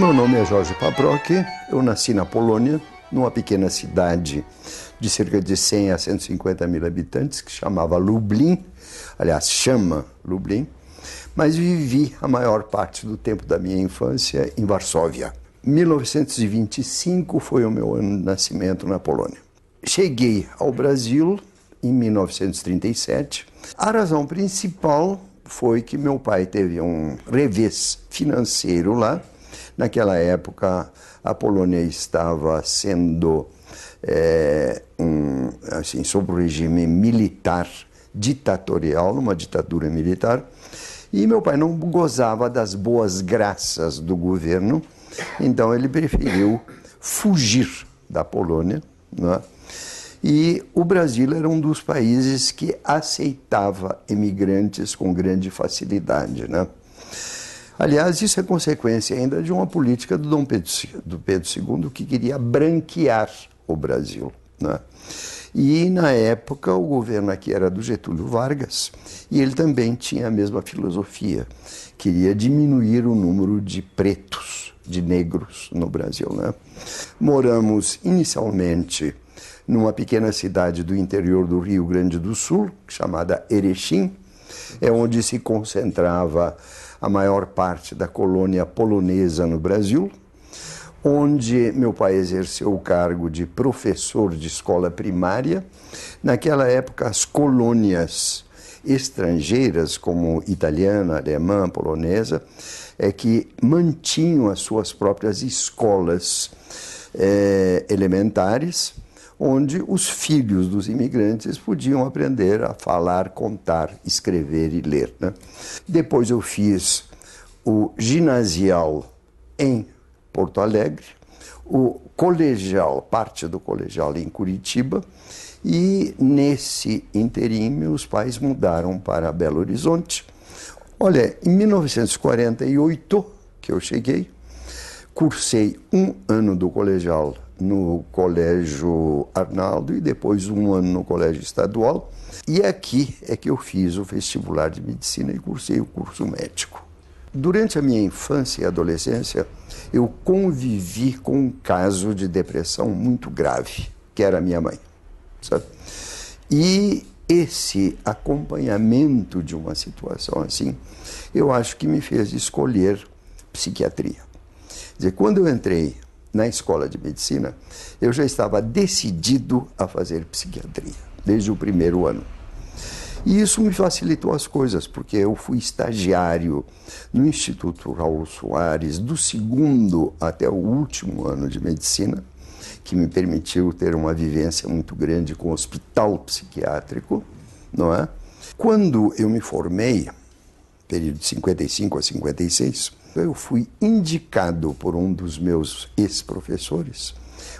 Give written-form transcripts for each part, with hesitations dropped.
meu nome é Jorge Paproci, eu nasci na Polônia, numa pequena cidade de cerca de 100 a 150 mil habitantes, que chamava Lublin, aliás, chama Lublin, mas vivi a maior parte do tempo da minha infância em Varsóvia. 1925 foi o meu ano de nascimento na Polônia. Cheguei ao Brasil em 1937. A razão principal foi que meu pai teve um revés financeiro lá. Naquela época, a Polônia estava sendo sob o regime militar ditatorial, uma ditadura militar, e meu pai não gozava das boas graças do governo, então ele preferiu fugir da Polônia, né? E o Brasil era um dos países que aceitava imigrantes com grande facilidade, né? Aliás, isso é consequência ainda de uma política do Pedro II, que queria branquear o Brasil, né? E, na época, o governo aqui era do Getúlio Vargas, e ele também tinha a mesma filosofia. Queria diminuir o número de pretos, de negros no Brasil, né? Moramos, inicialmente, numa pequena cidade do interior do Rio Grande do Sul, chamada Erechim, onde se concentrava a maior parte da colônia polonesa no Brasil, onde meu pai exerceu o cargo de professor de escola primária. Naquela época, as colônias estrangeiras, como italiana, alemã, polonesa, que mantinham as suas próprias escolas elementares, onde os filhos dos imigrantes podiam aprender a falar, contar, escrever e ler, né? Depois eu fiz o ginasial em Porto Alegre, o colegial, parte do colegial em Curitiba, e nesse interim meus pais mudaram para Belo Horizonte. Olha, em 1948 que eu cheguei, cursei um ano do colegial no Colégio Arnaldo e depois um ano no Colégio Estadual. E aqui é que eu fiz o vestibular de medicina e cursei o curso médico. Durante a minha infância e adolescência, eu convivi com um caso de depressão muito grave, que era a minha mãe, sabe? E esse acompanhamento de uma situação assim, eu acho que me fez escolher psiquiatria. Quer dizer, quando eu entrei na escola de medicina, eu já estava decidido a fazer psiquiatria, desde o primeiro ano. E isso me facilitou as coisas, porque eu fui estagiário no Instituto Raul Soares, do segundo até o último ano de medicina, que me permitiu ter uma vivência muito grande com o hospital psiquiátrico, não é? Quando eu me formei, período de 55 a 56, eu fui indicado por um dos meus ex-professores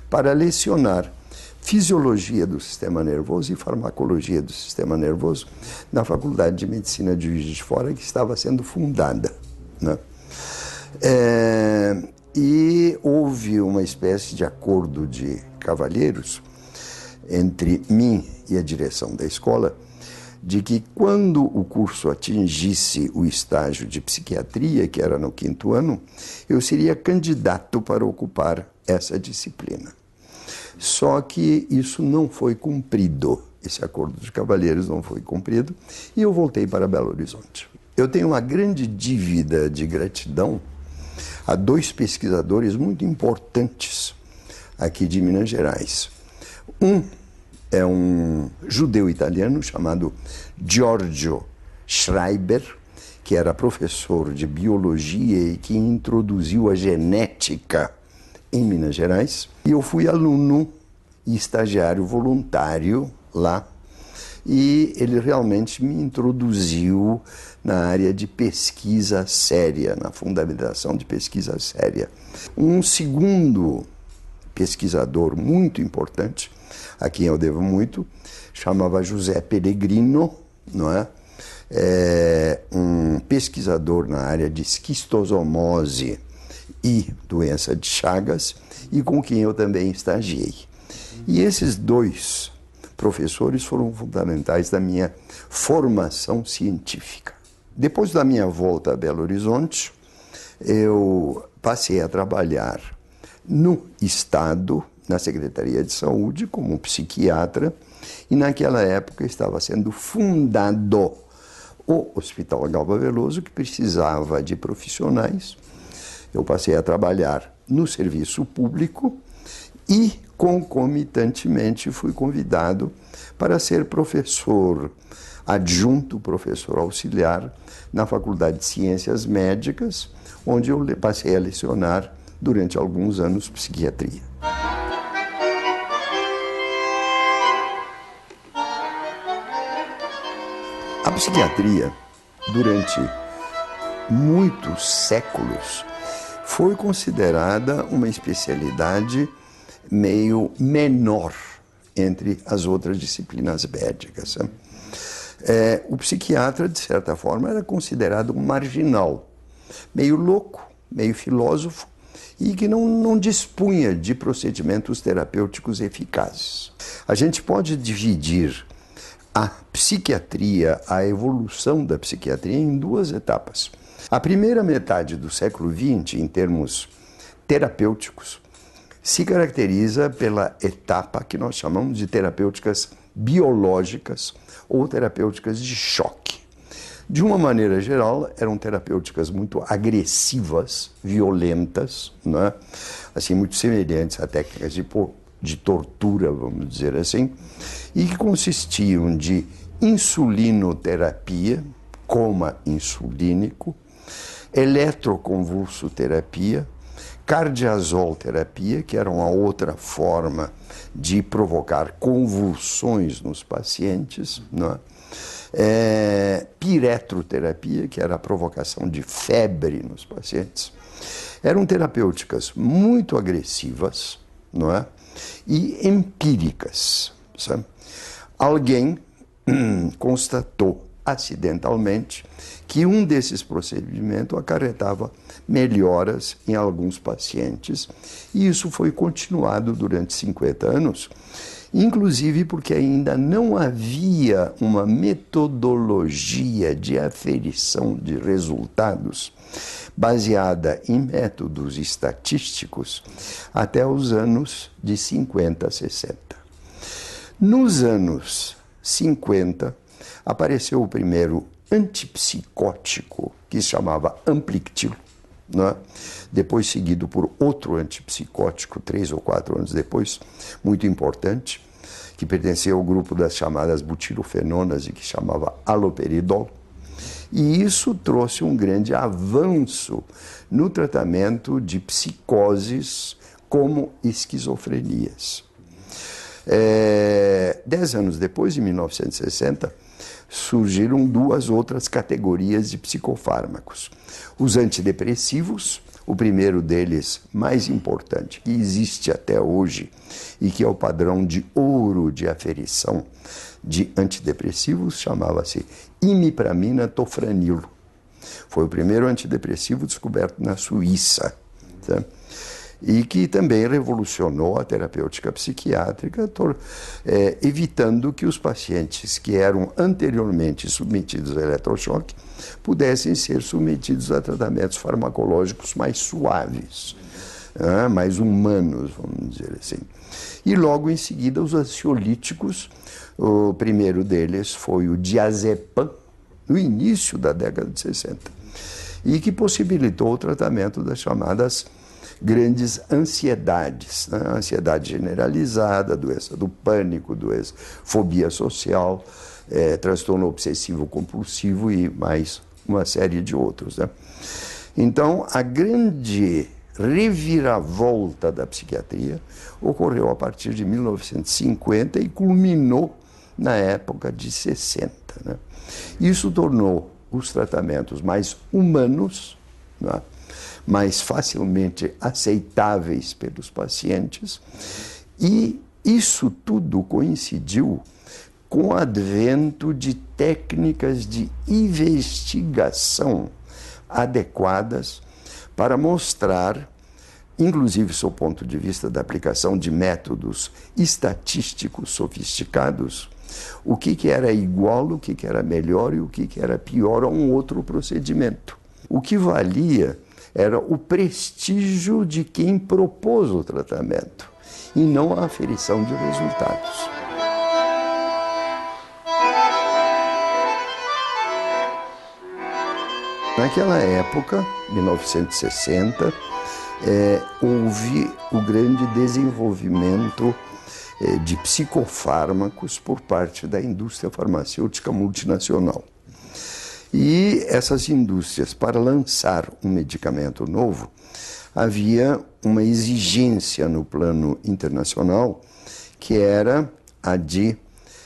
para lecionar fisiologia do sistema nervoso e farmacologia do sistema nervoso na Faculdade de Medicina de Juiz de Fora, que estava sendo fundada, né? E houve uma espécie de acordo de cavalheiros entre mim e a direção da escola, de que quando o curso atingisse o estágio de psiquiatria, que era no quinto ano, eu seria candidato para ocupar essa disciplina. Só que isso não foi cumprido, esse acordo de cavalheiros não foi cumprido, e eu voltei para Belo Horizonte. Eu tenho uma grande dívida de gratidão a dois pesquisadores muito importantes aqui de Minas Gerais. Um é um judeu italiano chamado Giorgio Schreiber, que era professor de biologia e que introduziu a genética em Minas Gerais. E eu fui aluno e estagiário voluntário lá, e ele realmente me introduziu na área de pesquisa séria, na fundamentação de pesquisa séria. Um segundo pesquisador muito importante, a quem eu devo muito, chamava José Pellegrino, não é? Um pesquisador na área de esquistossomose e doença de Chagas, e com quem eu também estagiei. E esses dois professores foram fundamentais da minha formação científica. Depois da minha volta a Belo Horizonte, eu passei a trabalhar no Estado, na Secretaria de Saúde, como psiquiatra, e naquela época estava sendo fundado o Hospital Galba Veloso, que precisava de profissionais. Eu passei a trabalhar no serviço público e, concomitantemente, fui convidado para ser professor adjunto, professor auxiliar, na Faculdade de Ciências Médicas, onde eu passei a lecionar durante alguns anos psiquiatria. A psiquiatria, durante muitos séculos, foi considerada uma especialidade meio menor entre as outras disciplinas médicas. O psiquiatra, de certa forma, era considerado um marginal, meio louco, meio filósofo, e que não dispunha de procedimentos terapêuticos eficazes. A gente pode dividir a psiquiatria, a evolução da psiquiatria, em duas etapas. A primeira metade do século XX, em termos terapêuticos, se caracteriza pela etapa que nós chamamos de terapêuticas biológicas ou terapêuticas de choque. De uma maneira geral, eram terapêuticas muito agressivas, violentas, né? Assim, muito semelhantes a técnicas de tortura, vamos dizer assim, e que consistiam de insulinoterapia, coma insulínico, eletroconvulsoterapia, cardiazolterapia, que era uma outra forma de provocar convulsões nos pacientes, não é? Piretroterapia, que era a provocação de febre nos pacientes. Eram terapêuticas muito agressivas, não é? E empíricas, sabe? Alguém constatou acidentalmente que um desses procedimentos acarretava melhoras em alguns pacientes, e isso foi continuado durante 50 anos, inclusive porque ainda não havia uma metodologia de aferição de resultados baseada em métodos estatísticos até os anos de 50, 60. Nos anos 50, apareceu o primeiro antipsicótico, que se chamava Amplictil, né? Depois seguido por outro antipsicótico, 3 ou 4 anos depois, muito importante, que pertencia ao grupo das chamadas butirofenonas e que chamava haloperidol. E isso trouxe um grande avanço no tratamento de psicoses como esquizofrenias. 10 anos depois, em 1960, surgiram duas outras categorias de psicofármacos. Os antidepressivos, o primeiro deles, mais importante, que existe até hoje e que é o padrão de ouro de aferição de antidepressivos, chamava-se imipramina tofranilo. Foi o primeiro antidepressivo descoberto na Suíça, tá? E que também revolucionou a terapêutica psiquiátrica, evitando que os pacientes que eram anteriormente submetidos a eletrochoque pudessem ser submetidos a tratamentos farmacológicos mais suaves, mais humanos, vamos dizer assim. E logo em seguida os ansiolíticos, o primeiro deles foi o diazepam, no início da década de 60, e que possibilitou o tratamento das chamadas grandes ansiedades, né? Ansiedade generalizada, doença do pânico, doença, fobia social, transtorno obsessivo-compulsivo e mais uma série de outros, né? Então, a grande reviravolta da psiquiatria ocorreu a partir de 1950 e culminou na época de 60, né? Isso tornou os tratamentos mais humanos, né? Mais facilmente aceitáveis pelos pacientes, e isso tudo coincidiu com o advento de técnicas de investigação adequadas para mostrar, inclusive sob o ponto de vista da aplicação de métodos estatísticos sofisticados, o que era igual, o que era melhor e o que era pior a um outro procedimento. O que valia era o prestígio de quem propôs o tratamento e não a aferição de resultados. Naquela época, 1960, houve o grande desenvolvimento de psicofármacos por parte da indústria farmacêutica multinacional. E essas indústrias, para lançar um medicamento novo, havia uma exigência no plano internacional, que era a de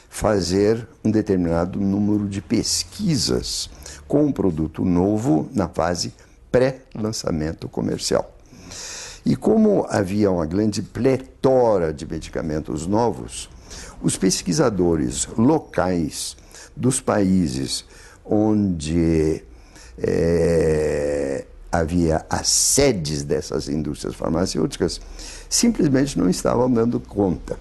fazer um determinado número de pesquisas com um produto novo na fase pré-lançamento comercial. E como havia uma grande pletora de medicamentos novos, os pesquisadores locais dos países onde havia as sedes dessas indústrias farmacêuticas simplesmente não estavam dando conta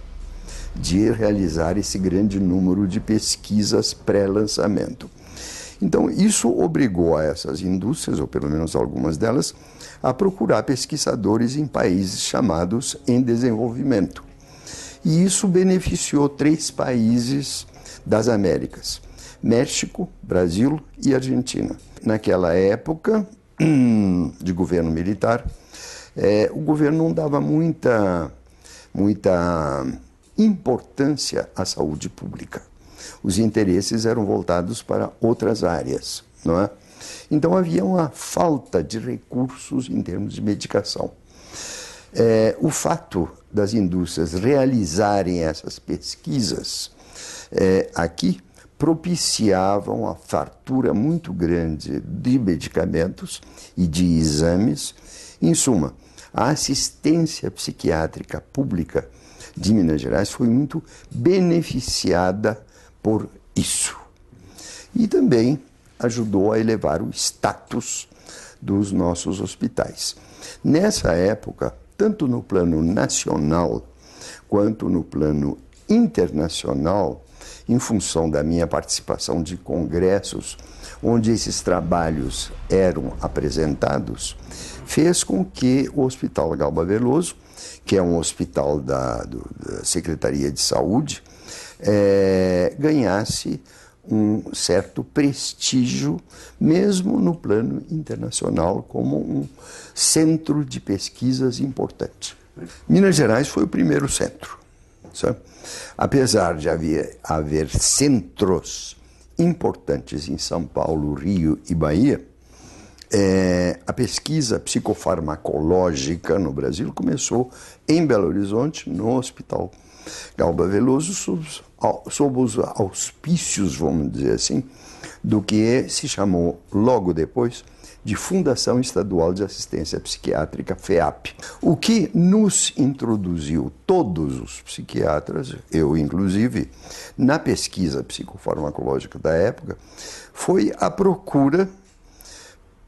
de realizar esse grande número de pesquisas pré-lançamento. Então, isso obrigou a essas indústrias, ou pelo menos algumas delas, a procurar pesquisadores em países chamados em desenvolvimento. E isso beneficiou 3 países das Américas: México, Brasil e Argentina. Naquela época de governo militar, o governo não dava muita importância à saúde pública. Os interesses eram voltados para outras áreas, não é? Então havia uma falta de recursos em termos de medicação. O fato das indústrias realizarem essas pesquisas aqui propiciavam uma fartura muito grande de medicamentos e de exames. Em suma, a assistência psiquiátrica pública de Minas Gerais foi muito beneficiada por isso. E também ajudou a elevar o status dos nossos hospitais. Nessa época, tanto no plano nacional quanto no plano internacional, em função da minha participação de congressos onde esses trabalhos eram apresentados, fez com que o Hospital Galba Veloso, que é um hospital da Secretaria de Saúde, ganhasse um certo prestígio, mesmo no plano internacional, como um centro de pesquisas importante. Minas Gerais foi o primeiro centro, sabe? Apesar de haver centros importantes em São Paulo, Rio e Bahia, a pesquisa psicofarmacológica no Brasil começou em Belo Horizonte, no Hospital Galba Veloso, sob os auspícios, vamos dizer assim, do que se chamou logo depois de Fundação Estadual de Assistência Psiquiátrica, FEAP. O que nos introduziu, todos os psiquiatras, eu inclusive, na pesquisa psicofarmacológica da época, foi a procura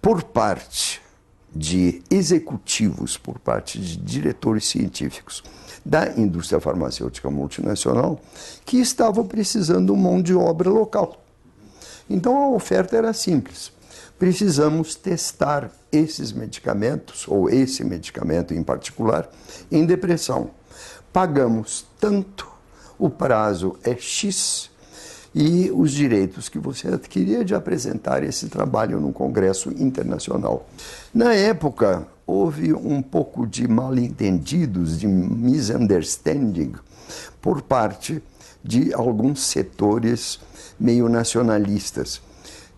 por parte de executivos, por parte de diretores científicos da indústria farmacêutica multinacional que estavam precisando de mão de obra local. Então a oferta era simples: precisamos testar esses medicamentos, ou esse medicamento em particular, em depressão. Pagamos tanto, o prazo é X, e os direitos que você adquiria de apresentar esse trabalho num congresso internacional. Na época, houve um pouco de mal-entendidos, de misunderstanding, por parte de alguns setores meio nacionalistas,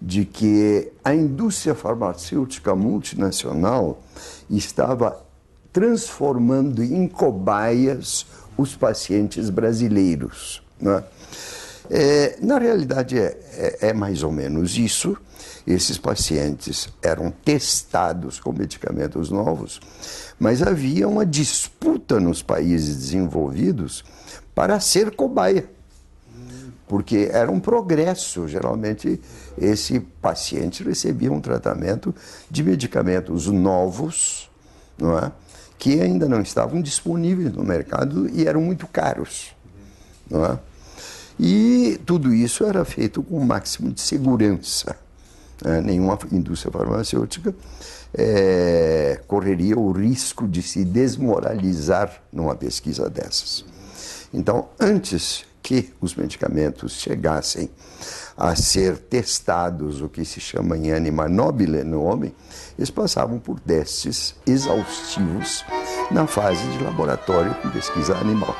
de que a indústria farmacêutica multinacional estava transformando em cobaias os pacientes brasileiros, né? Na realidade, é mais ou menos isso. Esses pacientes eram testados com medicamentos novos, mas havia uma disputa nos países desenvolvidos para ser cobaia, porque era um progresso. Geralmente, esse paciente recebia um tratamento de medicamentos novos, não é? Que ainda não estavam disponíveis no mercado e eram muito caros, não é? E tudo isso era feito com o máximo de segurança, nenhuma indústria farmacêutica correria o risco de se desmoralizar numa pesquisa dessas. Então, antes que os medicamentos chegassem a ser testados, o que se chama em anima nobile no homem, eles passavam por testes exaustivos na fase de laboratório com pesquisa animal.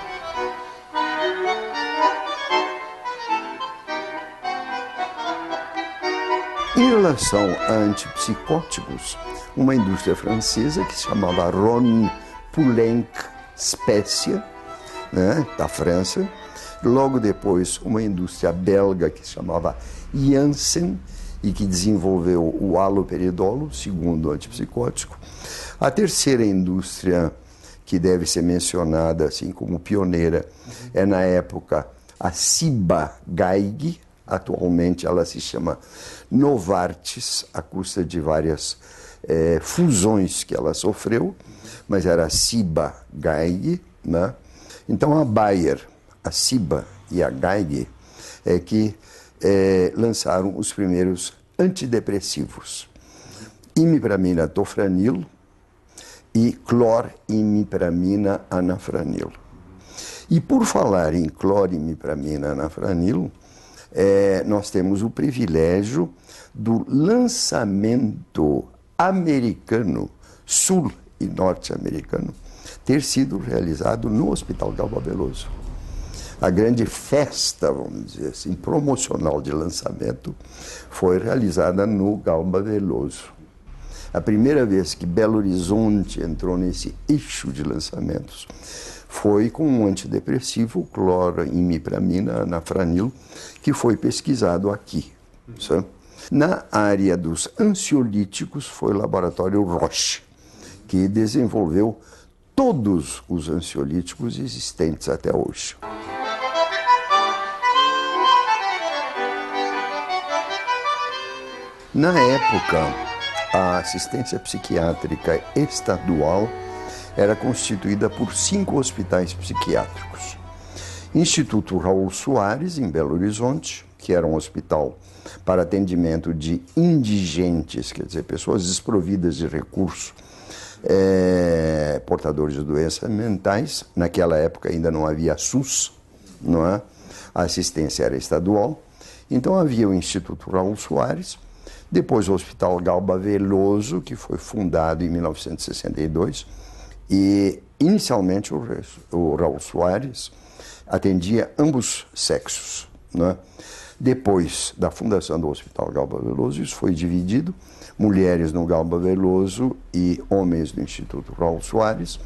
Em relação a antipsicóticos, uma indústria francesa que se chamava Rhône Poulenc Spécia, da França. Logo depois, uma indústria belga que se chamava Janssen e que desenvolveu o haloperidol, segundo antipsicótico. A terceira indústria que deve ser mencionada assim como pioneira é, na época, a Ciba-Geigy. Atualmente ela se chama Novartis, à custa de várias fusões que ela sofreu, mas era a Ciba-Geigy, né? Então a Bayer, a Ciba e a Geigy que lançaram os primeiros antidepressivos, imipramina tofranil e clorimipramina anafranil. E por falar em clorimipramina anafranil, nós temos o privilégio do lançamento americano, sul e norte-americano, ter sido realizado no Hospital Galba Veloso. A grande festa, vamos dizer assim, promocional de lançamento foi realizada no Galba Veloso. A primeira vez que Belo Horizonte entrou nesse eixo de lançamentos foi com um antidepressivo, clorimipramina anafranil, que foi pesquisado aqui. Sabe? Na área dos ansiolíticos foi o laboratório Roche, que desenvolveu todos os ansiolíticos existentes até hoje. Na época, a assistência psiquiátrica estadual era constituída por 5 hospitais psiquiátricos. Instituto Raul Soares, em Belo Horizonte, que era um hospital para atendimento de indigentes, quer dizer, pessoas desprovidas de recurso, portadores de doenças mentais. Naquela época ainda não havia SUS, não é? A assistência era estadual. Então havia o Instituto Raul Soares, depois o Hospital Galba Veloso, que foi fundado em 1962, e inicialmente o Raul Soares atendia ambos sexos, né? Depois da fundação do Hospital Galba Veloso, isso foi dividido, mulheres no Galba Veloso e homens no Instituto Raul Soares.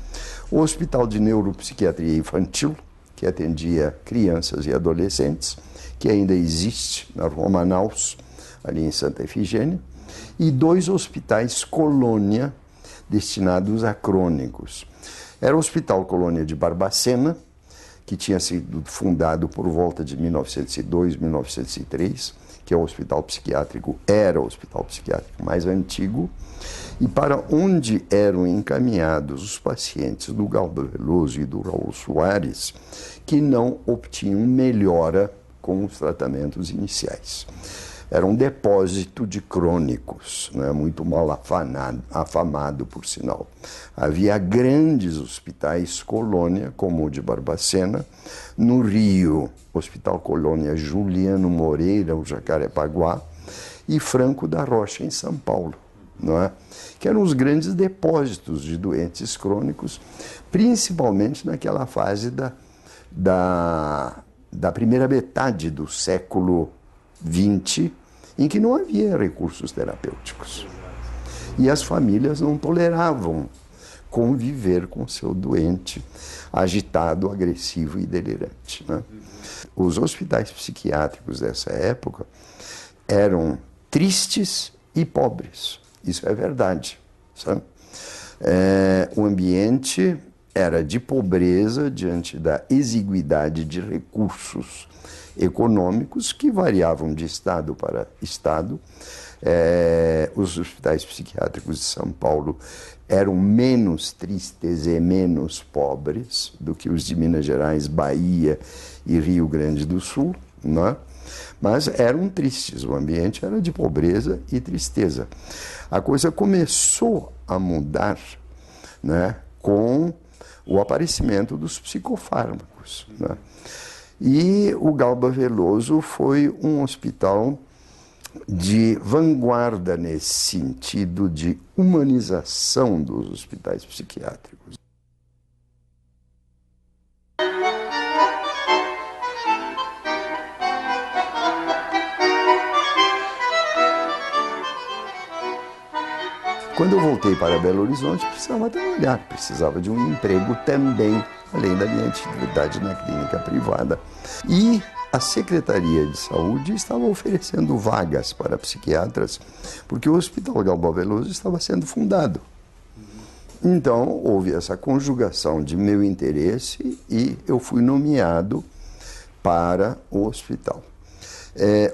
O Hospital de Neuropsiquiatria Infantil, que atendia crianças e adolescentes, que ainda existe na Rua Manaus, ali em Santa Efigênia, e 2 hospitais colônia destinados a crônicos. Era o Hospital Colônia de Barbacena, que tinha sido fundado por volta de 1902, 1903, que é o hospital psiquiátrico, era o hospital psiquiátrico mais antigo, e para onde eram encaminhados os pacientes do Galba Veloso e do Raul Soares, que não obtinham melhora com os tratamentos iniciais. Era um depósito de crônicos, né, muito mal afamado, por sinal. Havia grandes hospitais colônia, como o de Barbacena. No Rio, Hospital Colônia Juliano Moreira, o Jacarepaguá, e Franco da Rocha, em São Paulo, não é? Que eram os grandes depósitos de doentes crônicos, principalmente naquela fase da primeira metade do século XX, em que não havia recursos terapêuticos. E as famílias não toleravam conviver com seu doente agitado, agressivo e delirante, né? Os hospitais psiquiátricos dessa época eram tristes e pobres. Isso é verdade, sabe? O ambiente era de pobreza diante da exiguidade de recursos econômicos que variavam de estado para estado. Os hospitais psiquiátricos de São Paulo eram menos tristes e menos pobres do que os de Minas Gerais, Bahia e Rio Grande do Sul, né? Mas eram tristes, o ambiente era de pobreza e tristeza. A coisa começou a mudar, né, com o aparecimento dos psicofármacos, né? E o Galba Veloso foi um hospital de vanguarda nesse sentido de humanização dos hospitais psiquiátricos. Quando eu voltei para Belo Horizonte, precisava trabalhar, precisava de um emprego também, além da minha atividade na clínica privada. E a Secretaria de Saúde estava oferecendo vagas para psiquiatras, porque o Hospital Galba Veloso estava sendo fundado. Então, houve essa conjugação de meu interesse e eu fui nomeado para o hospital.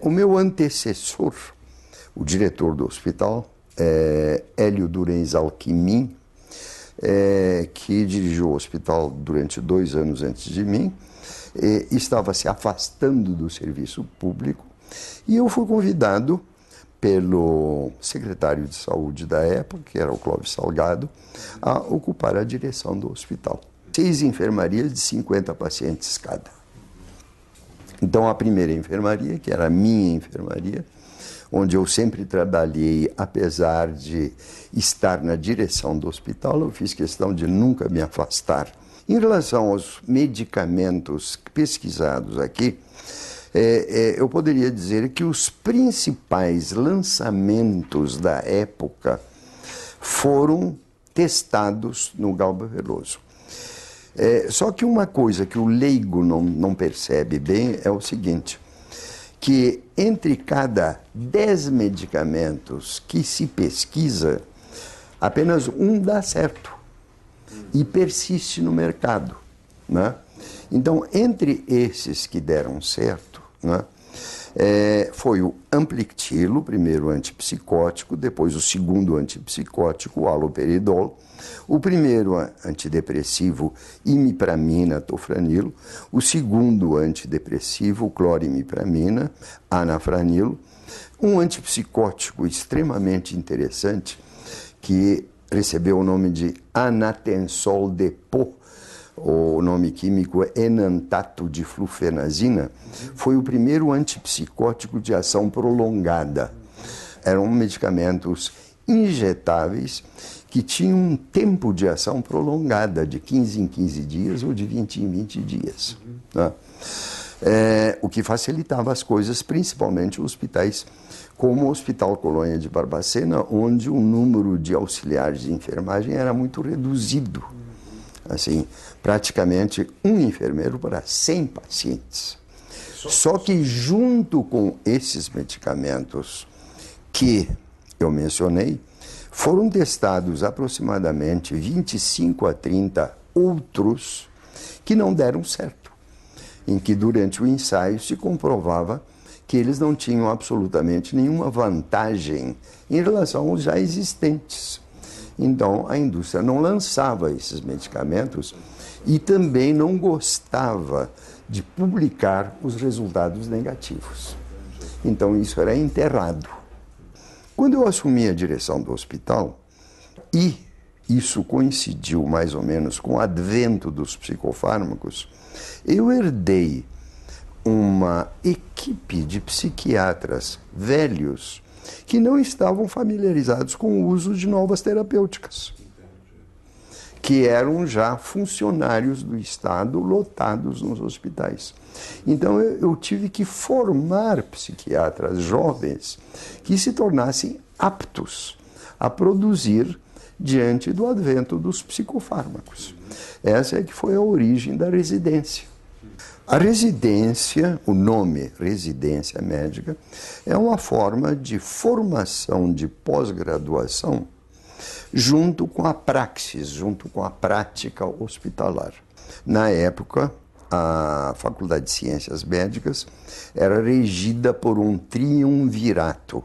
O meu antecessor, o diretor do hospital, Hélio Durães Alquimim, que dirigiu o hospital durante 2 anos antes de mim, estava se afastando do serviço público e eu fui convidado pelo secretário de saúde da época, que era o Clóvis Salgado, a ocupar a direção do hospital. 6 enfermarias de 50 pacientes cada. Então a primeira enfermaria, que era a minha enfermaria, onde eu sempre trabalhei, apesar de estar na direção do hospital, eu fiz questão de nunca me afastar. Em relação aos medicamentos pesquisados aqui, eu poderia dizer que os principais lançamentos da época foram testados no Galba Veloso. Só que uma coisa que o leigo não percebe bem é o seguinte, que entre cada 10 medicamentos que se pesquisa, apenas um dá certo e persiste no mercado, né? Então, entre esses que deram certo, né, foi o Amplictilo, o primeiro antipsicótico, depois o segundo antipsicótico, o haloperidol, o primeiro antidepressivo, imipramina, tofranilo, o segundo antidepressivo, clorimipramina, anafranilo, um antipsicótico extremamente interessante, que recebeu o nome de Anatensol Depot, o nome químico é enantato de flufenazina, foi o primeiro antipsicótico de ação prolongada. Eram medicamentos injetáveis que tinham um tempo de ação prolongada, de 15 em 15 dias ou de 20 em 20 dias. Né? O que facilitava as coisas, principalmente hospitais como o Hospital Colônia de Barbacena, onde o número de auxiliares de enfermagem era muito reduzido. Assim, praticamente um enfermeiro para 100 pacientes. Só que junto com esses medicamentos que eu mencionei, foram testados aproximadamente 25 a 30 outros que não deram certo, em que durante o ensaio se comprovava que eles não tinham absolutamente nenhuma vantagem em relação aos já existentes. Então, a indústria não lançava esses medicamentos e também não gostava de publicar os resultados negativos. Então, isso era enterrado. Quando eu assumi a direção do hospital, e isso coincidiu mais ou menos com o advento dos psicofármacos, eu herdei uma equipe de psiquiatras velhos que não estavam familiarizados com o uso de novas terapêuticas, que eram já funcionários do Estado lotados nos hospitais. Então eu tive que formar psiquiatras jovens que se tornassem aptos a produzir diante do advento dos psicofármacos. Essa é que foi a origem da residência. A residência, o nome residência médica, é uma forma de formação de pós-graduação junto com a praxis, junto com a prática hospitalar. Na época, a Faculdade de Ciências Médicas era regida por um triunvirato.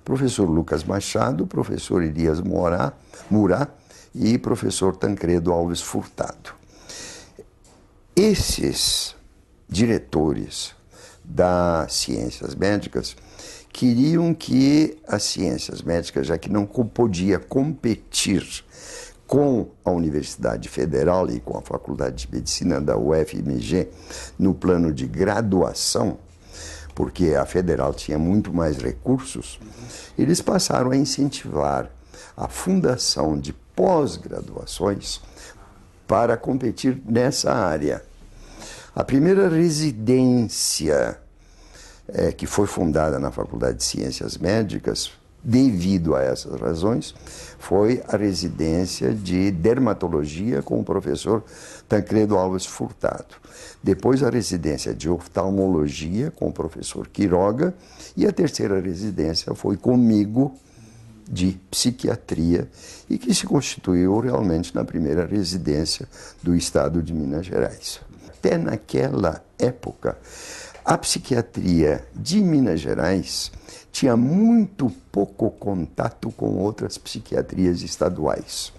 Professor Lucas Machado, professor Elias Murat e professor Tancredo Alves Furtado. Esses diretores das ciências médicas queriam que as ciências médicas, já que não podia competir com a Universidade Federal e com a Faculdade de Medicina da UFMG no plano de graduação, porque a Federal tinha muito mais recursos, eles passaram a incentivar a fundação de pós-graduações para competir nessa área. A primeira residência que foi fundada na Faculdade de Ciências Médicas, devido a essas razões, foi a residência de dermatologia com o professor Tancredo Alves Furtado. Depois a residência de oftalmologia com o professor Quiroga e a terceira residência foi comigo de psiquiatria e que se constituiu realmente na primeira residência do estado de Minas Gerais. Até naquela época, a psiquiatria de Minas Gerais tinha muito pouco contato com outras psiquiatrias estaduais.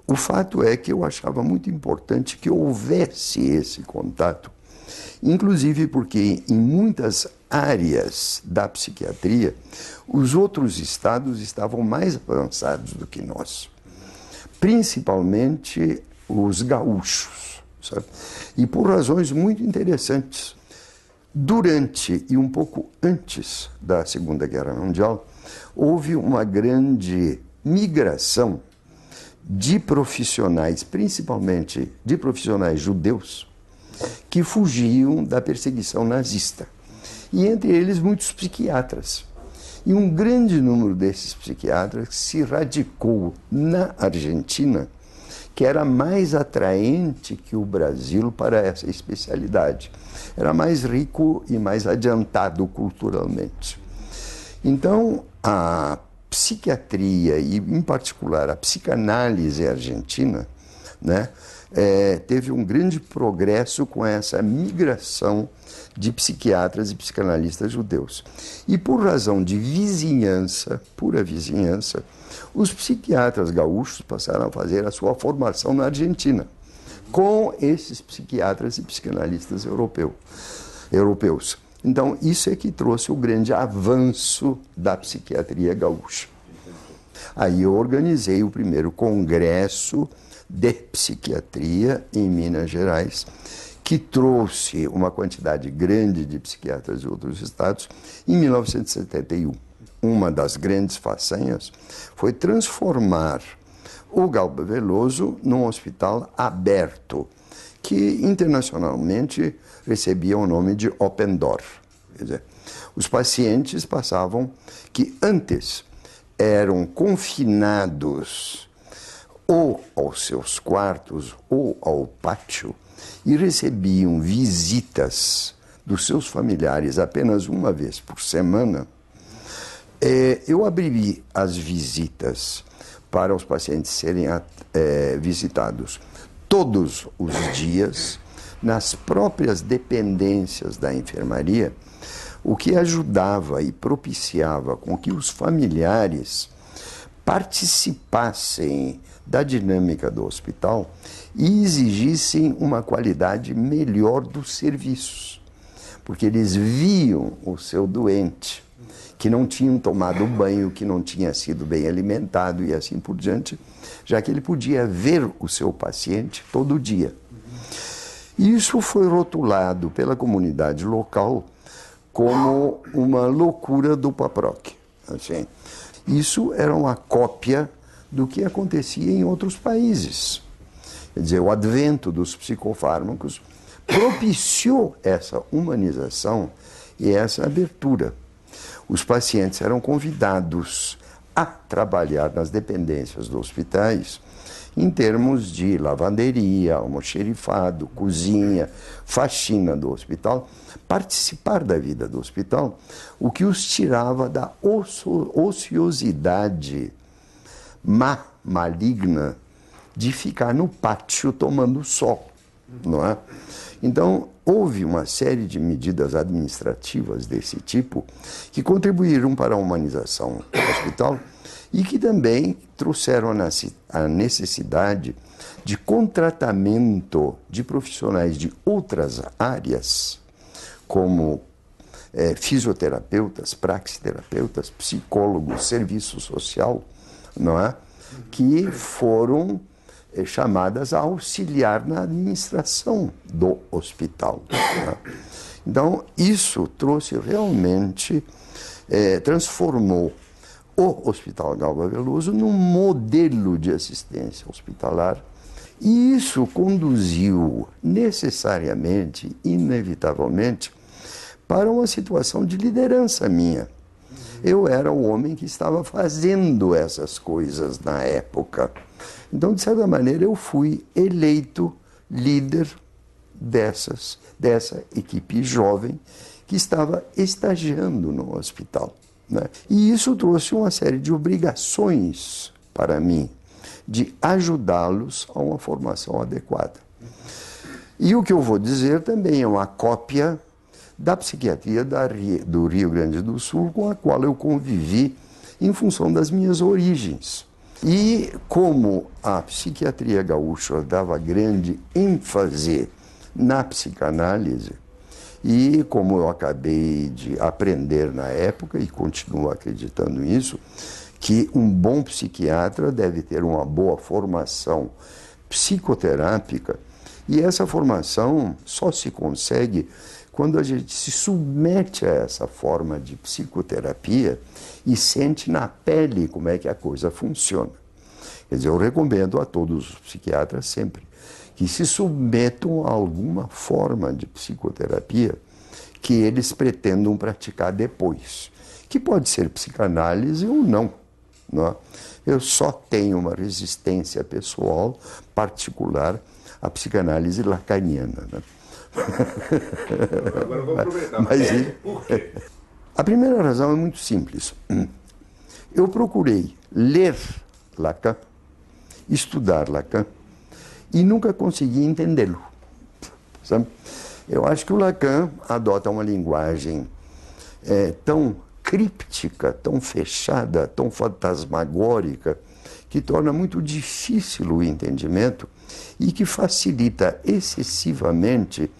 O fato é que eu achava muito importante que houvesse esse contato, inclusive porque em muitas áreas da psiquiatria, os outros estados estavam mais avançados do que nós, principalmente os gaúchos, sabe? E por razões muito interessantes. Durante e um pouco antes da Segunda Guerra Mundial, houve uma grande migração de profissionais, principalmente de profissionais judeus, que fugiam da perseguição nazista. E entre eles muitos psiquiatras. E um grande número desses psiquiatras se radicou na Argentina, que era mais atraente que o Brasil para essa especialidade. Era mais rico e mais adiantado culturalmente. Então, a psiquiatria, e em particular a psicanálise argentina, né, teve um grande progresso com essa migração de psiquiatras e psicanalistas judeus. E por razão de vizinhança, pura vizinhança, os psiquiatras gaúchos passaram a fazer a sua formação na Argentina, com esses psiquiatras e psicanalistas europeus. Então, isso é que trouxe o grande avanço da psiquiatria gaúcha. Aí eu organizei o primeiro congresso de psiquiatria em Minas Gerais, que trouxe uma quantidade grande de psiquiatras de outros estados em 1971. Uma das grandes façanhas foi transformar o Galba Veloso num hospital aberto, que internacionalmente recebia o nome de Open Door. Quer dizer, os pacientes passavam que antes eram confinados ou aos seus quartos ou ao pátio e recebiam visitas dos seus familiares apenas uma vez por semana. Eu abri as visitas para os pacientes serem visitados todos os dias, nas próprias dependências da enfermaria, o que ajudava e propiciava com que os familiares participassem da dinâmica do hospital e exigissem uma qualidade melhor dos serviços, porque eles viam o seu doente, que não tinham tomado banho, que não tinha sido bem alimentado e assim por diante, já que ele podia ver o seu paciente todo dia. Isso foi rotulado pela comunidade local como uma loucura do Paproc. Assim, isso era uma cópia do que acontecia em outros países. Quer dizer, o advento dos psicofármacos propiciou essa humanização e essa abertura. Os pacientes eram convidados a trabalhar nas dependências dos hospitais em termos de lavanderia, almoxerifado, cozinha, faxina do hospital, participar da vida do hospital, o que os tirava da ociosidade maligna de ficar no pátio tomando sol, não é? Então, houve uma série de medidas administrativas desse tipo que contribuíram para a humanização do hospital e que também trouxeram a necessidade de contratamento de profissionais de outras áreas, como fisioterapeutas, praxiterapeutas, psicólogos, serviço social, não é? Que foram chamadas a auxiliar na administração do hospital. Não é? Então, isso trouxe realmente, transformou o Hospital Galba Veloso num modelo de assistência hospitalar. E isso conduziu necessariamente, inevitavelmente, para uma situação de liderança minha. Eu era o homem que estava fazendo essas coisas na época. Então, de certa maneira, eu fui eleito líder dessa equipe jovem que estava estagiando no hospital, né? E isso trouxe uma série de obrigações para mim, de ajudá-los a uma formação adequada. E o que eu vou dizer também é uma cópia da psiquiatria do Rio Grande do Sul, com a qual eu convivi em função das minhas origens. E como a psiquiatria gaúcha dava grande ênfase na psicanálise, e como eu acabei de aprender na época, e continuo acreditando nisso, que um bom psiquiatra deve ter uma boa formação psicoterápica, e essa formação só se consegue quando a gente se submete a essa forma de psicoterapia e sente na pele como é que a coisa funciona. Quer dizer, eu recomendo a todos os psiquiatras sempre que se submetam a alguma forma de psicoterapia que eles pretendam praticar depois, que pode ser psicanálise ou não, não é? Eu só tenho uma resistência pessoal particular à psicanálise lacaniana, né? Agora vamos aproveitar. Mas, por quê? a primeira razão é muito simples. Eu procurei ler Lacan, estudar Lacan, e nunca consegui entendê-lo. Sabe? Eu acho que o Lacan adota uma linguagem tão críptica, tão fechada, tão fantasmagórica, que torna muito difícil o entendimento e que facilita excessivamente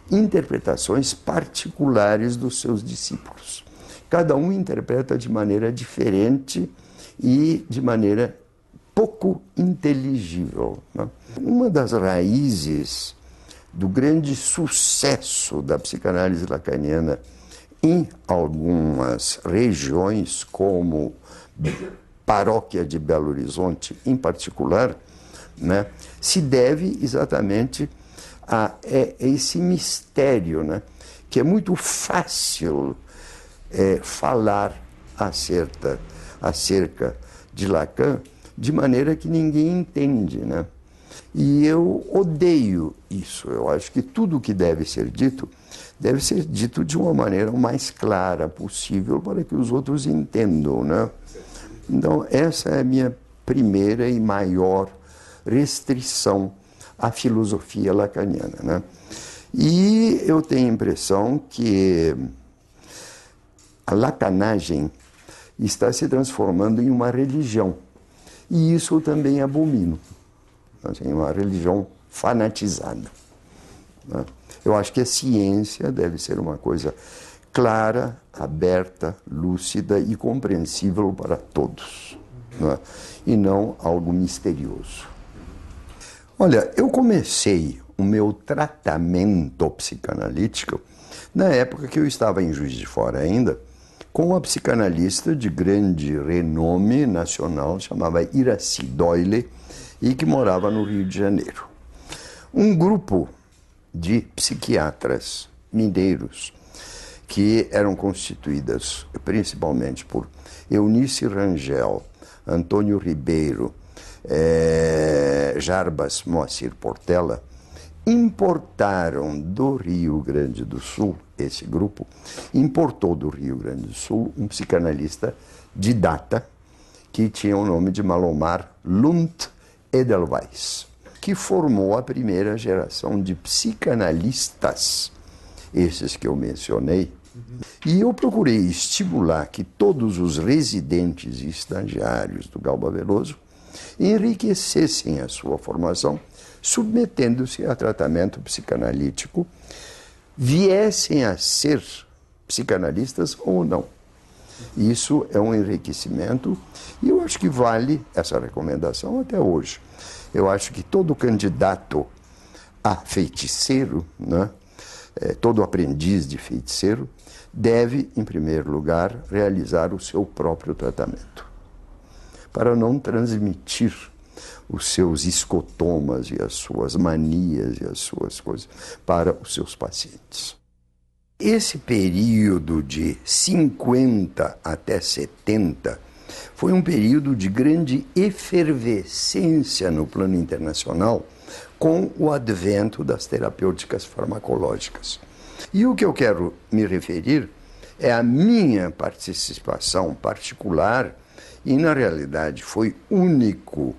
interpretações particulares dos seus discípulos. Cada um interpreta de maneira diferente e de maneira pouco inteligível, né? Uma das raízes do grande sucesso da psicanálise lacaniana em algumas regiões, como Paróquia de Belo Horizonte em particular, né, se deve exatamente a esse mistério, né, que é muito fácil falar acerca de Lacan de maneira que ninguém entende, né? E eu odeio isso. Eu acho que tudo que deve ser dito de uma maneira o mais clara possível para que os outros entendam, né? Então, essa é a minha primeira e maior restrição à filosofia lacaniana, né? E eu tenho a impressão que a lacanagem está se transformando em uma religião. E isso eu também abomino. Assim, uma religião fanatizada, né? Eu acho que a ciência deve ser uma coisa clara, aberta, lúcida e compreensível para todos, né? E não algo misterioso. Olha, eu comecei o meu tratamento psicanalítico na época que eu estava em Juiz de Fora ainda, com uma psicanalista de grande renome nacional, chamava Iracy Doyle, e que morava no Rio de Janeiro. Um grupo de psiquiatras mineiros, que eram constituídas principalmente por Eunice Rangel, Antônio Ribeiro, Jarbas Moacir Portela, importaram do Rio Grande do Sul, esse grupo importou do Rio Grande do Sul um psicanalista de data que tinha o nome de Malomar Lunt Edelweiss, que formou a primeira geração de psicanalistas, esses que eu mencionei. E eu procurei estimular que todos os residentes e estagiários do Galba Veloso enriquecessem a sua formação, submetendo-se a tratamento psicanalítico, viessem a ser psicanalistas ou não. Isso é um enriquecimento e eu acho que vale essa recomendação até hoje. Eu acho que todo candidato a feiticeiro, né, todo aprendiz de feiticeiro, deve, em primeiro lugar, realizar o seu próprio tratamento, para não transmitir os seus escotomas e as suas manias e as suas coisas para os seus pacientes. Esse período de 50 até 70 foi um período de grande efervescência no plano internacional com o advento das terapêuticas farmacológicas. E o que eu quero me referir é a minha participação particular, e na realidade foi o único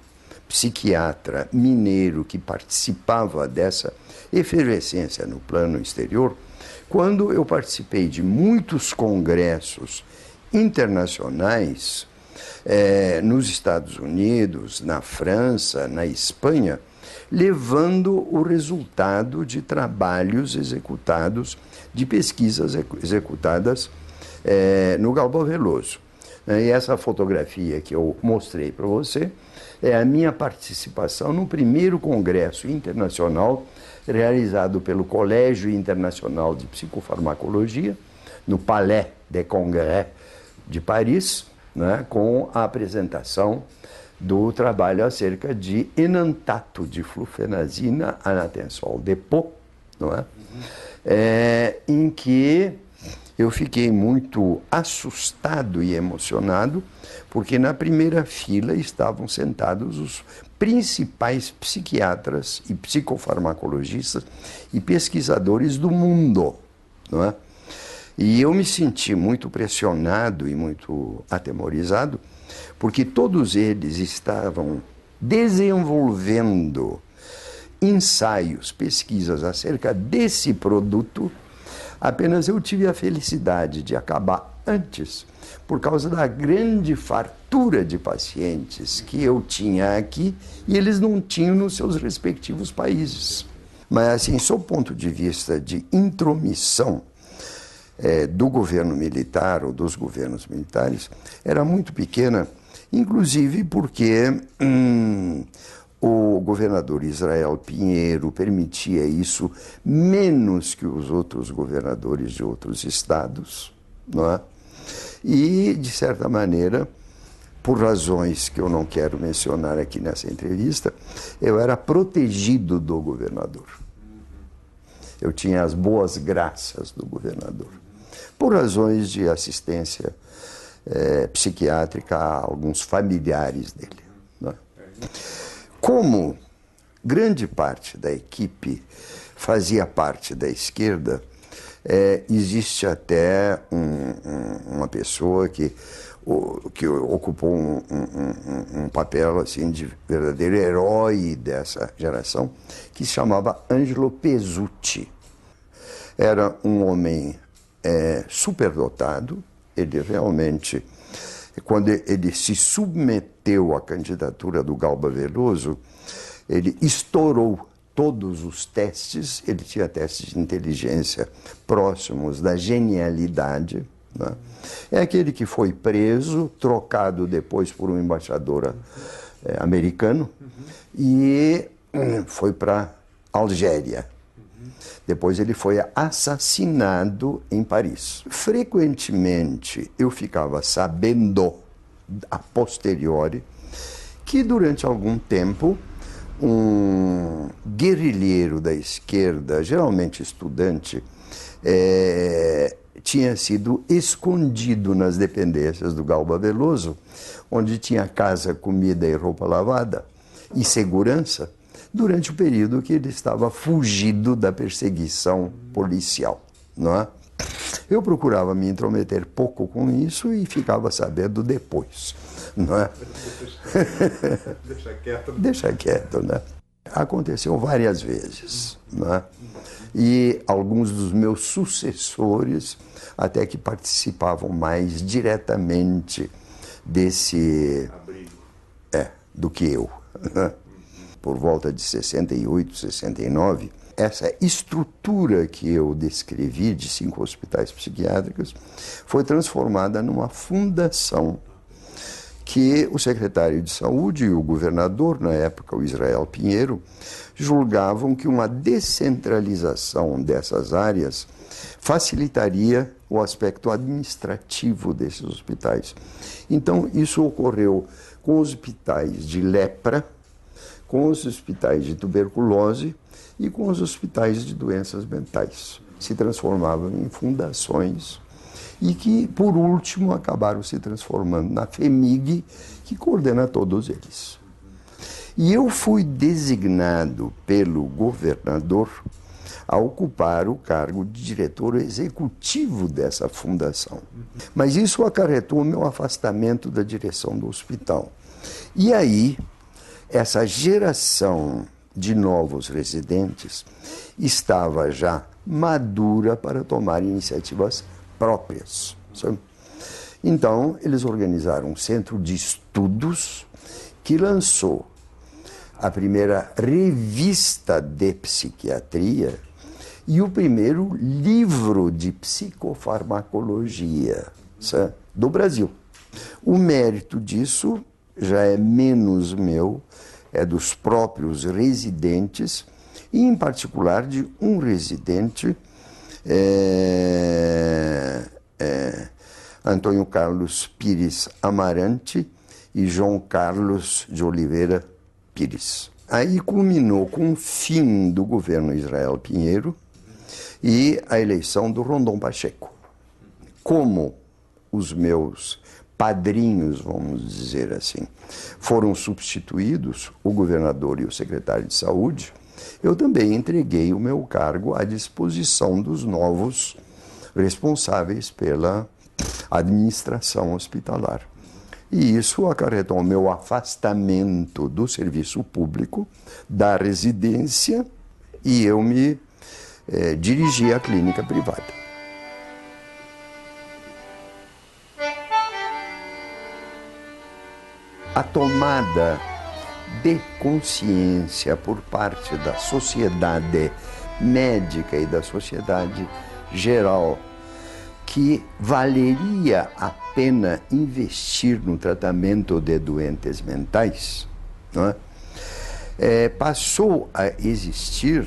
psiquiatra mineiro que participava dessa efervescência no plano exterior, quando eu participei de muitos congressos internacionais nos Estados Unidos, na França, na Espanha, levando o resultado de trabalhos executados, de pesquisas executadas no Galba Veloso. E essa fotografia que eu mostrei para você é a minha participação no primeiro congresso internacional realizado pelo Colégio Internacional de Psicofarmacologia, no Palais des Congrès de Paris, né, com a apresentação do trabalho acerca de enantato de flufenazina, anatensol depot, não é? Em que eu fiquei muito assustado e emocionado, porque na primeira fila estavam sentados os principais psiquiatras e psicofarmacologistas e pesquisadores do mundo, não é? E eu me senti muito pressionado e muito atemorizado, porque todos eles estavam desenvolvendo ensaios, pesquisas acerca desse produto. Apenas eu tive a felicidade de acabar antes, por causa da grande fartura de pacientes que eu tinha aqui e eles não tinham nos seus respectivos países. Mas, assim, sob o ponto de vista de intromissão do governo militar ou dos governos militares, era muito pequena, inclusive porque o governador Israel Pinheiro permitia isso menos que os outros governadores de outros estados, não é? E, de certa maneira, por razões que eu não quero mencionar aqui nessa entrevista, eu era protegido do governador. Eu tinha as boas graças do governador, por razões de assistência psiquiátrica a alguns familiares dele, não é? Como grande parte da equipe fazia parte da esquerda, existe até uma pessoa que ocupou um papel assim, de verdadeiro herói dessa geração, que se chamava Angelo Pesutti. Era um homem superdotado. Ele realmente, quando ele se submeteu à candidatura do Galba Veloso, ele estourou todos os testes. Ele tinha testes de inteligência próximos da genialidade, né? É aquele que foi preso, trocado depois por um embaixador americano, e foi para Algéria. Depois ele foi assassinado em Paris. Frequentemente eu ficava sabendo, a posteriori, que durante algum tempo um guerrilheiro da esquerda, geralmente estudante, tinha sido escondido nas dependências do Galba Veloso, onde tinha casa, comida e roupa lavada e segurança, durante o período que ele estava fugido da perseguição policial, não é? Eu procurava me intrometer pouco com isso e ficava sabendo depois, não é? Deixa quieto. Deixa quieto, né? Aconteceu várias vezes, não é? E alguns dos meus sucessores até que participavam mais diretamente desse Abrigo. do que eu. Por volta de 68, 69, essa estrutura que eu descrevi de 5 hospitais psiquiátricos foi transformada numa fundação que o secretário de Saúde e o governador, na época, o Israel Pinheiro, julgavam que uma descentralização dessas áreas facilitaria o aspecto administrativo desses hospitais. Então, isso ocorreu com os hospitais de lepra, com os hospitais de tuberculose e com os hospitais de doenças mentais. Se transformavam em fundações e que, por último, acabaram se transformando na FHEMIG, que coordena todos eles. E eu fui designado pelo governador a ocupar o cargo de diretor executivo dessa fundação. Mas isso acarretou o meu afastamento da direção do hospital. E aí, essa geração de novos residentes estava já madura para tomar iniciativas próprias, sabe? Então, eles organizaram um centro de estudos que lançou a primeira revista de psiquiatria e o primeiro livro de psicofarmacologia, sabe, do Brasil. O mérito disso já é menos meu, é dos próprios residentes, e em particular de um residente, Antônio Carlos Pires Amarante e João Carlos de Oliveira Pires. Aí culminou com o fim do governo Israel Pinheiro e a eleição do Rondon Pacheco. Como os meus padrinhos, vamos dizer assim, foram substituídos, o governador e o secretário de saúde, eu também entreguei o meu cargo à disposição dos novos responsáveis pela administração hospitalar. E isso acarretou o meu afastamento do serviço público, da residência, e eu me dirigi à clínica privada. A tomada de consciência por parte da sociedade médica e da sociedade geral que valeria a pena investir no tratamento de doentes mentais, não é? Passou a existir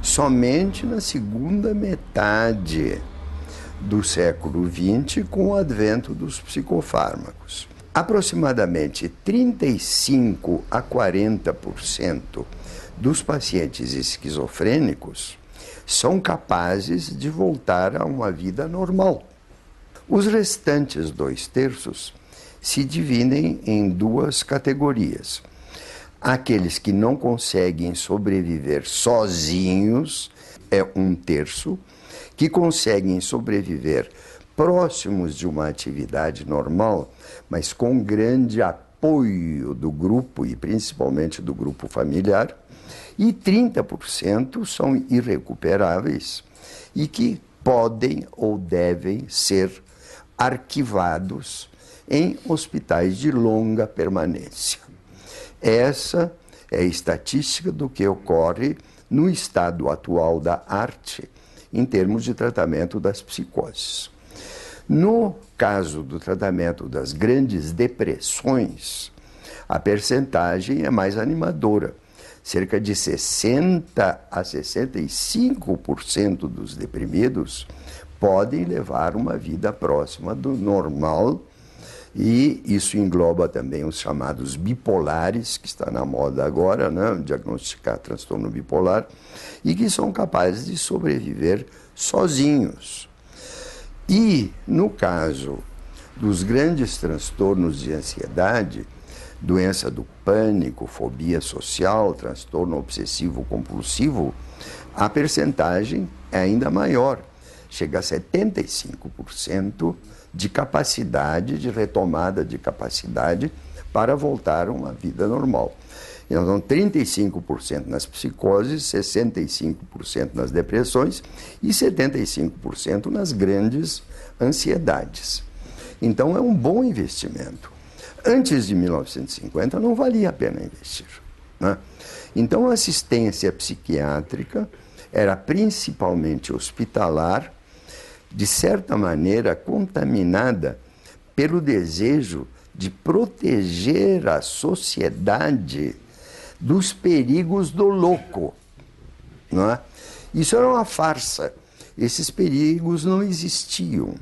somente na segunda metade do século XX, com o advento dos psicofármacos. Aproximadamente 35% a 40% dos pacientes esquizofrênicos são capazes de voltar a uma vida normal. Os restantes 2/3 se dividem em 2 categorias. Aqueles que não conseguem sobreviver sozinhos, é 1/3, que conseguem sobreviver próximos de uma atividade normal, mas com grande apoio do grupo e principalmente do grupo familiar, e 30% são irrecuperáveis e que podem ou devem ser arquivados em hospitais de longa permanência. Essa é a estatística do que ocorre no estado atual da arte em termos de tratamento das psicoses. No caso do tratamento das grandes depressões, a percentagem é mais animadora. Cerca de 60% a 65% dos deprimidos podem levar uma vida próxima do normal, e isso engloba também os chamados bipolares, que está na moda agora, né? Diagnosticar transtorno bipolar, e que são capazes de sobreviver sozinhos. E, no caso dos grandes transtornos de ansiedade, doença do pânico, fobia social, transtorno obsessivo-compulsivo, a percentagem é ainda maior, chega a 75% de capacidade, de retomada de capacidade para voltar a uma vida normal. Então, 35% nas psicoses, 65% nas depressões e 75% nas grandes ansiedades. Então, é um bom investimento. Antes de 1950, não valia a pena investir, né? Então, a assistência psiquiátrica era principalmente hospitalar, de certa maneira contaminada pelo desejo de proteger a sociedade dos perigos do louco, não é? Isso era uma farsa. Esses perigos não existiam.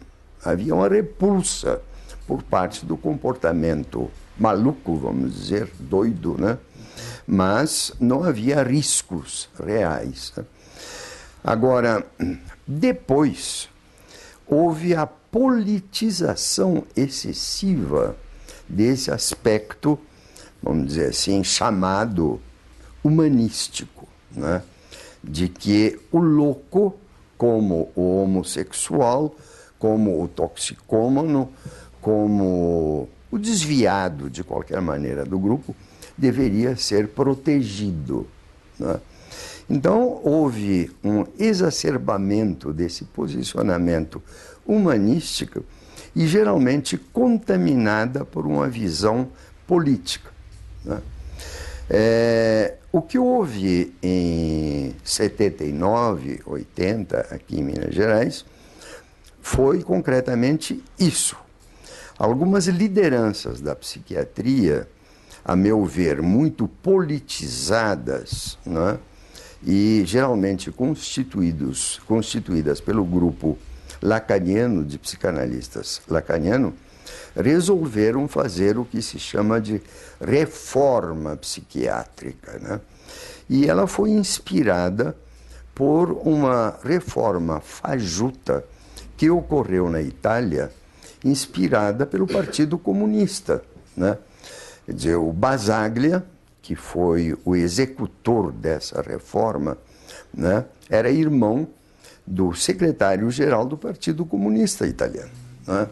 Havia uma repulsa por parte do comportamento maluco, vamos dizer, doido, né? Mas não havia riscos reais, né? Agora, depois, houve a politização excessiva desse aspecto, vamos dizer assim, chamado humanístico, né? De que o louco, como o homossexual, como o toxicômano, como o desviado, de qualquer maneira, do grupo, deveria ser protegido, né? Então, houve um exacerbamento desse posicionamento humanístico e geralmente contaminada por uma visão política, né? O que houve em 79, 80, aqui em Minas Gerais, foi concretamente isso. Algumas lideranças da psiquiatria, a meu ver, muito politizadas, né? E geralmente constituídas pelo grupo lacaniano, de psicanalistas lacaniano, resolveram fazer o que se chama de reforma psiquiátrica, né? E ela foi inspirada por uma reforma fajuta que ocorreu na Itália, inspirada pelo Partido Comunista, né? Quer dizer, o Basaglia, que foi o executor dessa reforma, né, era irmão do secretário-geral do Partido Comunista Italiano, né?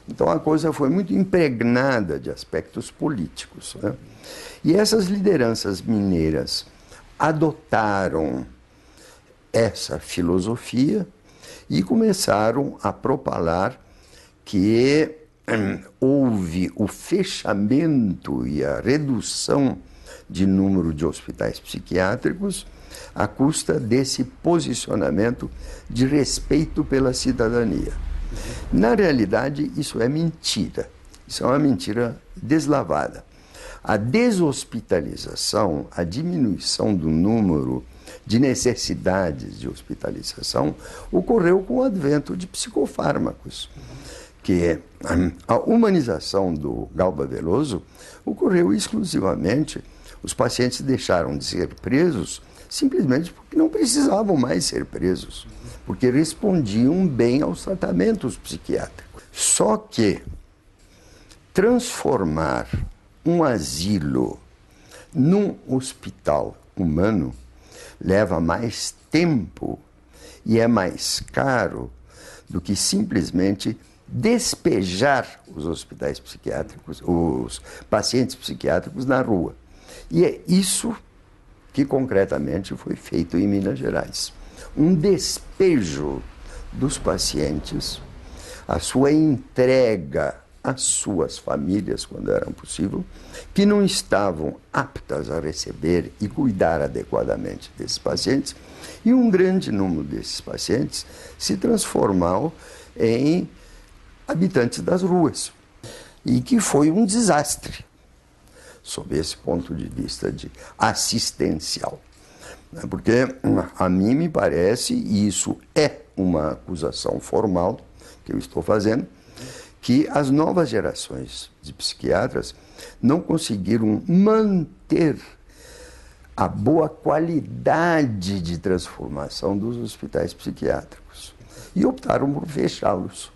Então a coisa foi muito impregnada de aspectos políticos, né? E essas lideranças mineiras adotaram essa filosofia e começaram a propalar que houve o fechamento e a redução de número de hospitais psiquiátricos à custa desse posicionamento de respeito pela cidadania. Na realidade, isso é mentira. Isso é uma mentira deslavada. A deshospitalização, a diminuição do número de necessidades de hospitalização ocorreu com o advento de psicofármacos, que a humanização do Galba Veloso ocorreu exclusivamente. Os pacientes deixaram de ser presos simplesmente porque não precisavam mais ser presos, porque respondiam bem aos tratamentos psiquiátricos. Só que transformar um asilo num hospital humano leva mais tempo e é mais caro do que simplesmente despejar os hospitais psiquiátricos, os pacientes psiquiátricos na rua. E é isso que concretamente foi feito em Minas Gerais. Um despejo dos pacientes, a sua entrega às suas famílias, quando era possível, que não estavam aptas a receber e cuidar adequadamente desses pacientes, e um grande número desses pacientes se transformou em habitantes das ruas, e que foi um desastre, sob esse ponto de vista de assistencial. Porque a mim me parece, e isso é uma acusação formal que eu estou fazendo, que as novas gerações de psiquiatras não conseguiram manter a boa qualidade de transformação dos hospitais psiquiátricos e optaram por fechá-los.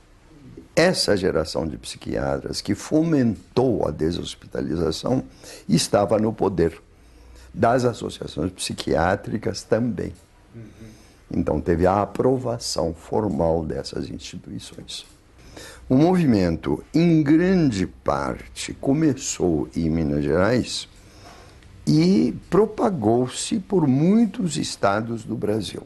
Essa geração de psiquiatras que fomentou a deshospitalização estava no poder das associações psiquiátricas também. Então teve a aprovação formal dessas instituições. O movimento, em grande parte, começou em Minas Gerais e propagou-se por muitos estados do Brasil.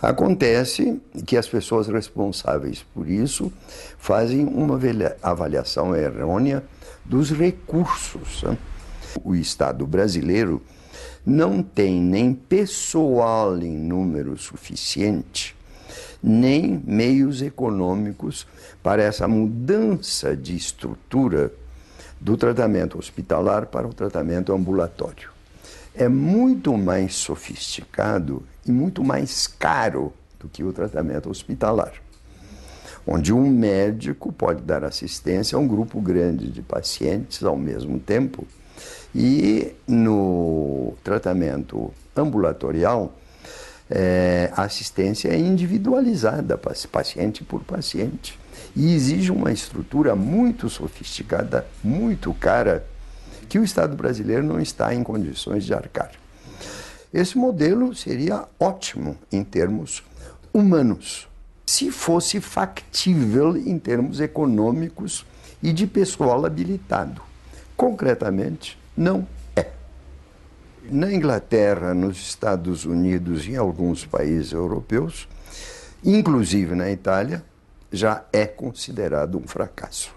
Acontece que as pessoas responsáveis por isso fazem uma avaliação errônea dos recursos, né? O Estado brasileiro não tem nem pessoal em número suficiente, nem meios econômicos para essa mudança de estrutura do tratamento hospitalar para o tratamento ambulatório. É muito mais sofisticado e muito mais caro do que o tratamento hospitalar, onde um médico pode dar assistência a um grupo grande de pacientes ao mesmo tempo. E no tratamento ambulatorial, a assistência é individualizada, paciente por paciente, e exige uma estrutura muito sofisticada, muito cara, que o Estado brasileiro não está em condições de arcar. Esse modelo seria ótimo em termos humanos, se fosse factível em termos econômicos e de pessoal habilitado. Concretamente, não é. Na Inglaterra, nos Estados Unidos e em alguns países europeus, inclusive na Itália, já é considerado um fracasso.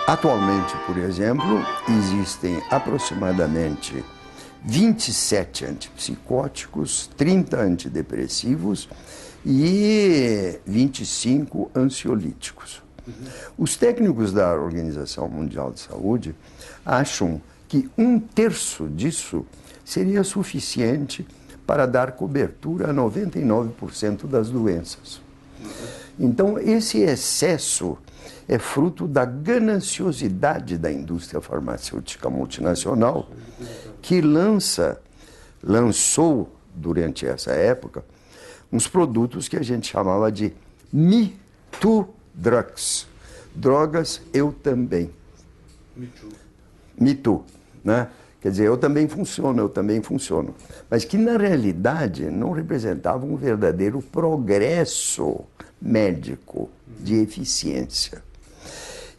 Atualmente, por exemplo, existem aproximadamente 27 antipsicóticos, 30 antidepressivos e 25 ansiolíticos. Os técnicos da Organização Mundial de Saúde acham que 1/3 disso seria suficiente para dar cobertura a 99% das doenças. Então, esse excesso é fruto da gananciosidade da indústria farmacêutica multinacional, que lançou, durante essa época, uns produtos que a gente chamava de Me Too Drugs. Drogas, eu também. Me Too. Me Too, né? Quer dizer, eu também funciono. Mas que, na realidade, não representavam um verdadeiro progresso médico de eficiência.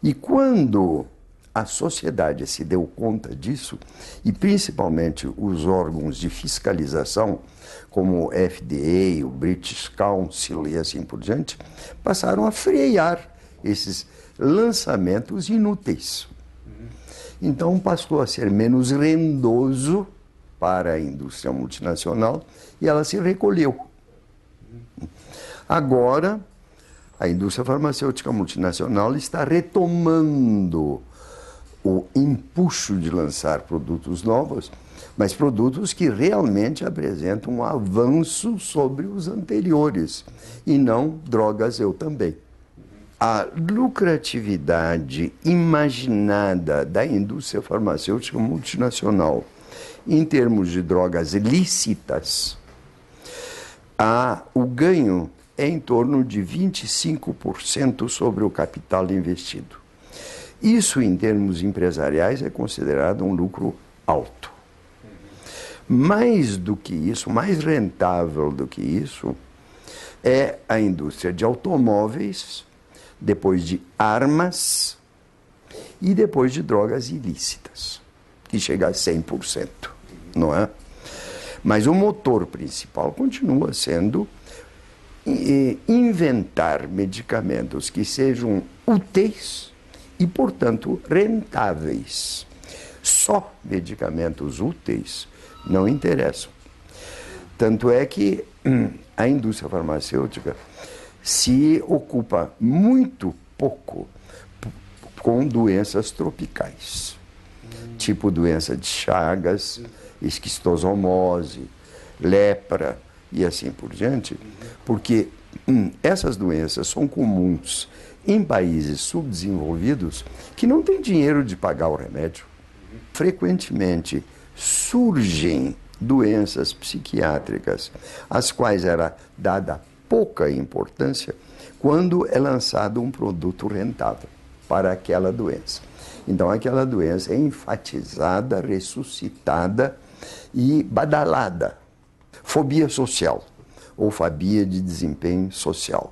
E quando a sociedade se deu conta disso, e principalmente os órgãos de fiscalização, como o FDA, o British Council e assim por diante, passaram a frear esses lançamentos inúteis. Então passou a ser menos rendoso para a indústria multinacional e ela se recolheu. Agora, a indústria farmacêutica multinacional está retomando o empuxo de lançar produtos novos, mas produtos que realmente apresentam um avanço sobre os anteriores, e não drogas eu também. A lucratividade imaginada da indústria farmacêutica multinacional em termos de drogas lícitas, o ganho é em torno de 25% sobre o capital investido. Isso, em termos empresariais, é considerado um lucro alto. Mais do que isso, mais rentável do que isso, é a indústria de automóveis, depois de armas e depois de drogas ilícitas, que chega a 100%, não é? Mas o motor principal continua sendo inventar medicamentos que sejam úteis e, portanto, rentáveis. Só medicamentos úteis não interessam. Tanto é que a indústria farmacêutica se ocupa muito pouco com doenças tropicais, tipo doença de Chagas, esquistossomose, lepra e assim por diante, porque essas doenças são comuns em países subdesenvolvidos que não têm dinheiro de pagar o remédio. Frequentemente surgem doenças psiquiátricas, às quais era dada pouca importância quando é lançado um produto rentável para aquela doença. Então, aquela doença é enfatizada, ressuscitada e badalada. Fobia social, ou fobia de desempenho social.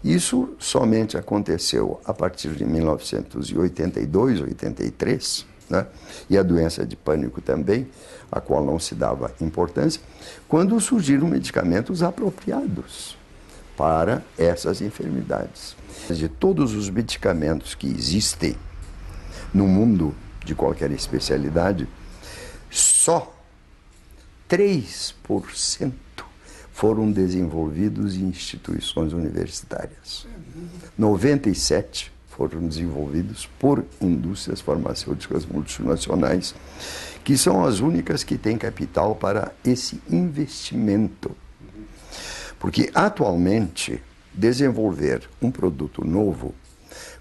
Isso somente aconteceu a partir de 1982, 83, né? E a doença de pânico também, a qual não se dava importância, quando surgiram medicamentos apropriados para essas enfermidades. De todos os medicamentos que existem, no mundo de qualquer especialidade, só 3% foram desenvolvidos em instituições universitárias. 97% foram desenvolvidos por indústrias farmacêuticas multinacionais, que são as únicas que têm capital para esse investimento. Porque, atualmente, desenvolver um produto novo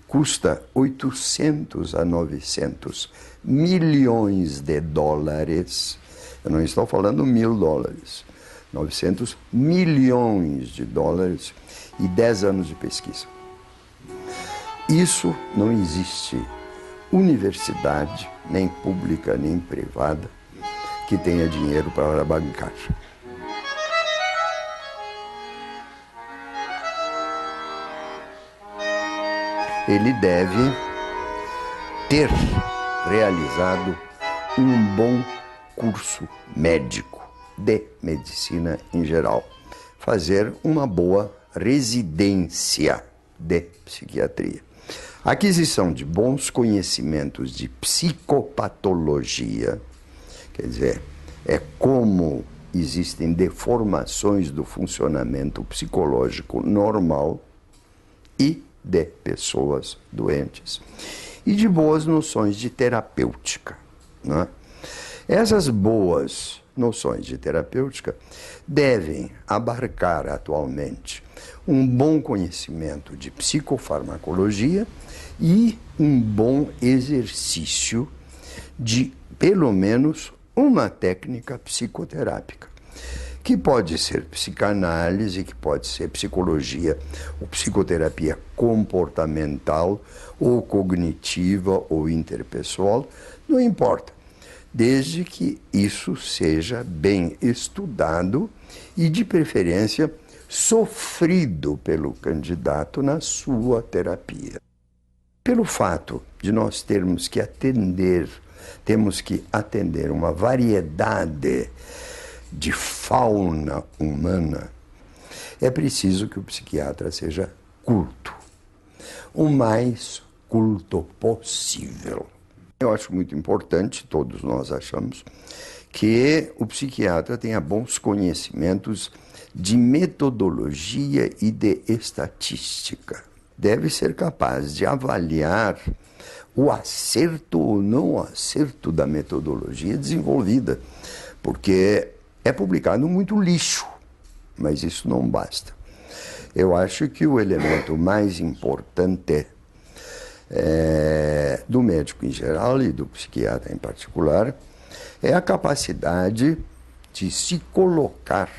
custa 800 a 900 milhões de dólares. Eu não estou falando $1.000. 900 milhões de dólares e 10 anos de pesquisa. Isso não existe universidade, nem pública, nem privada, que tenha dinheiro para bancar. Ele deve ter realizado um bom curso médico de medicina em geral, fazer uma boa residência de psiquiatria. A aquisição de bons conhecimentos de psicopatologia, quer dizer, é como existem deformações do funcionamento psicológico normal e de pessoas doentes, e de boas noções de terapêutica, né? Essas boas noções de terapêutica devem abarcar atualmente um bom conhecimento de psicofarmacologia e um bom exercício de, pelo menos, uma técnica psicoterápica, que pode ser psicanálise, que pode ser psicologia ou psicoterapia comportamental ou cognitiva ou interpessoal, não importa, desde que isso seja bem estudado e, de preferência, sofrido pelo candidato na sua terapia. Pelo fato de nós temos que atender uma variedade de fauna humana, é preciso que o psiquiatra seja culto, o mais culto possível. Eu acho muito importante, todos nós achamos, que o psiquiatra tenha bons conhecimentos de metodologia e de estatística. Deve ser capaz de avaliar o acerto ou não acerto da metodologia desenvolvida, porque é publicado muito lixo, mas isso não basta. Eu acho que o elemento mais importante do médico em geral e do psiquiatra em particular é a capacidade de se colocar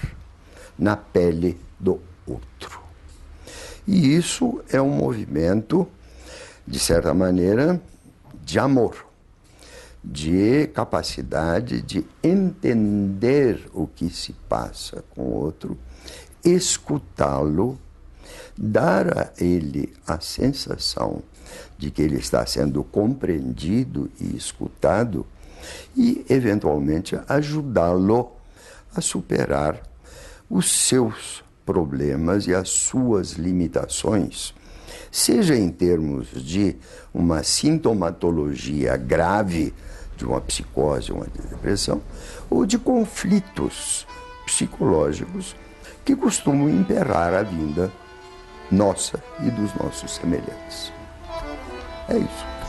na pele do outro. E isso é um movimento, de certa maneira, de amor, de capacidade de entender o que se passa com o outro, escutá-lo, dar a ele a sensação de que ele está sendo compreendido e escutado e, eventualmente, ajudá-lo a superar os seus problemas e as suas limitações, seja em termos de uma sintomatologia grave, de uma psicose, uma depressão, ou de conflitos psicológicos que costumam imperar a vida nossa e dos nossos semelhantes. É isso.